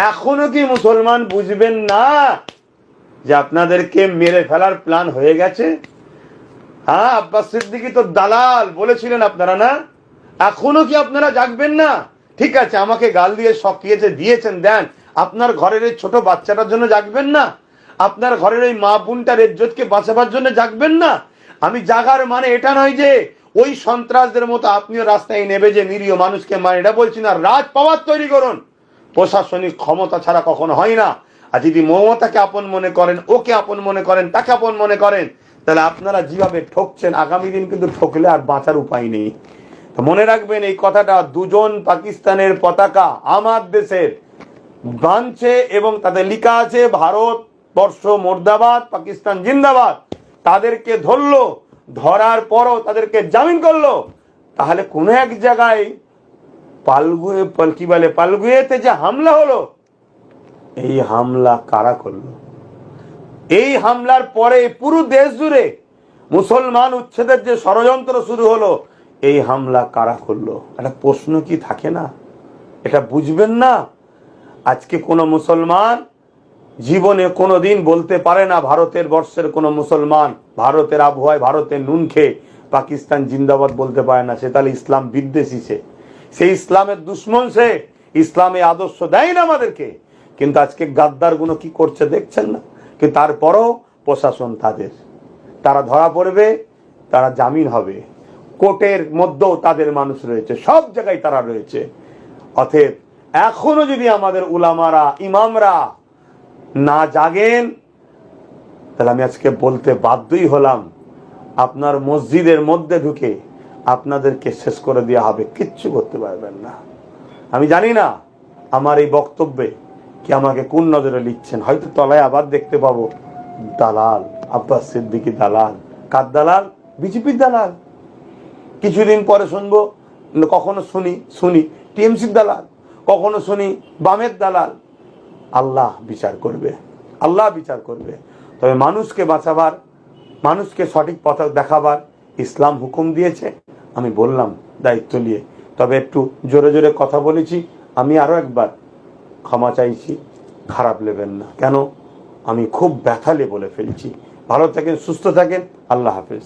এখনো কি মুসলমান বুঝবেন না যে আপনাদেরকে মেরে ফেলার প্ল্যান হয়ে গেছে? হ্যাঁ, আব্বাস সিদ্দিকী তো দালাল বলেছিলেন আপনারা না? এখনো কি আপনারা জাগবেন না? ঠিক আছে, আমাকে গাল দিয়ে শকিয়েছে, দিয়েছেন, দেন। আপনার ঘরের এই ছোট বাচ্চাটার জন্য জাগবেন না? আপনার ঘরের এই মা বোনটার ইজ্জতকে বাঁচাবার জন্য জাগবেন না? আমি জাগার মানে এটা নয় যে ওই সন্ত্রাসদের মতো আপনিও রাস্তায় নেবে যে নিরীহ মানুষকে মানে, এটা বলছি না। রাজ পাওয়ার তৈরি করুন, প্রশাসনিক ক্ষমতা ছাড়া কখনো হয় না। আর যদি মমতাকে আপন মনে করেন, ওকে আপন মনে করেন, তাকে আপন মনে করেন, তাহলে আপনারা যেভাবে ঠকছেন আগামী দিন কিন্তু ঠকলে আর বাঁচার উপায় নেই। মনে রাখবেন এই কথাটা, দুজন পাকিস্তানের পতাকা আমার দেশের বাঁধছে এবং তাদের লেখা আছে ভারতবর্ষ মুর্দাবাদ, পাকিস্তান জিন্দাবাদ। তাদেরকে ধরলো, ধরার পরও তাদেরকে জামিন করলো। তাহলে কোন এক জায়গায় পালগুয়েতে যে হামলা হলো, এই হামলা কারা করলো? এই হামলার পরে পুরো দেশ জুড়ে মুসলমান উচ্ছেদের যে ষড়যন্ত্র শুরু হলো, এই হামলা কারা করলো? একটা প্রশ্ন কি থাকে না? এটা বুঝবেন না? আজকে কোন মুসলমান জীবনে কোনোদিন বলতে পারে না, ভারতের বর্ষের কোন মুসলমান ভারতের আবহাওয়ায়, ভারতের নুন খেয়ে পাকিস্তান জিন্দাবাদ বলতে পারে না। সে তাহলে ইসলাম বিদ্বেষী, সে ইসলামের দুশ্মন, সে ইসলামে আদর্শ দেয় না আমাদেরকে। কিন্তু আজকে গাদ্দার গুলো কি করছে দেখছেন না? কিন্তু তারপরও প্রশাসন তাদের, তারা ধরা পড়বে, তারা জামিন হবে, কোর্টের মধ্যেও তাদের মানুষ রয়েছে, সব জায়গায় তারা রয়েছে। অতএব এখনো যদি আমাদের উলামারা, ইমামরা না জাগেন, তাহলে আমি আজকে বলতে বাধ্যই হলাম, আপনার মসজিদের মধ্যে ঢুকে আপনাদেরকে শেষ করে দেওয়া হবে, কিচ্ছু করতে পারবেন না। আমি জানি না আমার এই বক্তব্যে কি আমাকে কোন নজরে লিখছেন। হয়তো তলায় আবার দেখতে পাবো দালাল, আব্বাস সিদ্দিকী দালাল। কার দালাল? বিজেপির দালাল। কিছুদিন পরে শুনবো, কখনো শুনি টিএমসির দালাল, কখনো শুনি বামের দালাল। আল্লাহ বিচার করবে, আল্লাহ বিচার করবে। তবে মানুষকে বাঁচাবার, মানুষকে সঠিক পথ দেখাবার ইসলাম হুকুম দিয়েছে। আমি বললাম দায়িত্ব নিয়ে, তবে একটু জোরে জোরে কথা বলেছি, আমি আরো একবার ক্ষমা চাইছি, খারাপ নেবেন না। কেন? আমি খুব ব্যথালে বলে ফেলছি। ভালো থাকেন, সুস্থ থাকেন, আল্লাহ হাফেজ।